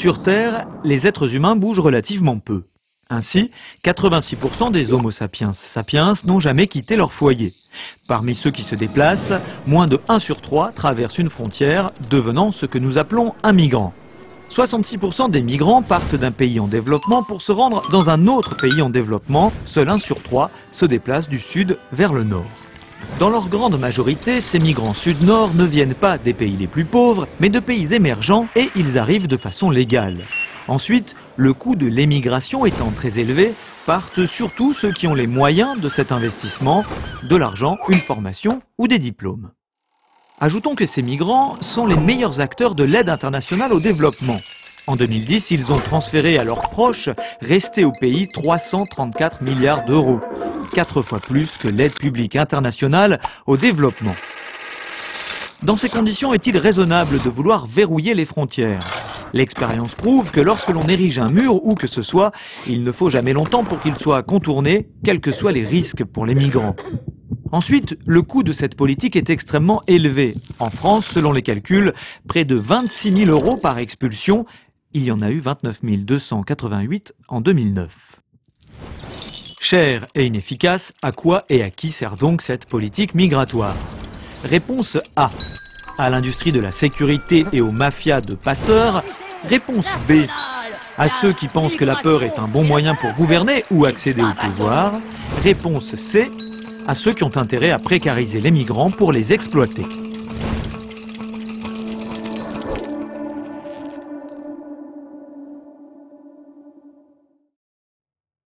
Sur Terre, les êtres humains bougent relativement peu. Ainsi, 86% des Homo sapiens sapiens n'ont jamais quitté leur foyer. Parmi ceux qui se déplacent, moins de 1 sur 3 traversent une frontière, devenant ce que nous appelons un migrant. 66% des migrants partent d'un pays en développement pour se rendre dans un autre pays en développement. Seul 1 sur 3 se déplace du sud vers le nord. Dans leur grande majorité, ces migrants sud-nord ne viennent pas des pays les plus pauvres, mais de pays émergents et ils arrivent de façon légale. Ensuite, le coût de l'émigration étant très élevé, partent surtout ceux qui ont les moyens de cet investissement, de l'argent, une formation ou des diplômes. Ajoutons que ces migrants sont les meilleurs acteurs de l'aide internationale au développement. En 2010, ils ont transféré à leurs proches, restés au pays, 334 milliards d'euros, 4 fois plus que l'aide publique internationale au développement. Dans ces conditions, est-il raisonnable de vouloir verrouiller les frontières ? L'expérience prouve que lorsque l'on érige un mur, où que ce soit, il ne faut jamais longtemps pour qu'il soit contourné, quels que soient les risques pour les migrants. Ensuite, le coût de cette politique est extrêmement élevé. En France, selon les calculs, près de 26 000 euros par expulsion. Il y en a eu 29 288 en 2009. Chère et inefficace, à quoi et à qui sert donc cette politique migratoire ? Réponse A. À l'industrie de la sécurité et aux mafias de passeurs. Réponse B. À ceux qui pensent que la peur est un bon moyen pour gouverner ou accéder au pouvoir. Réponse C. À ceux qui ont intérêt à précariser les migrants pour les exploiter.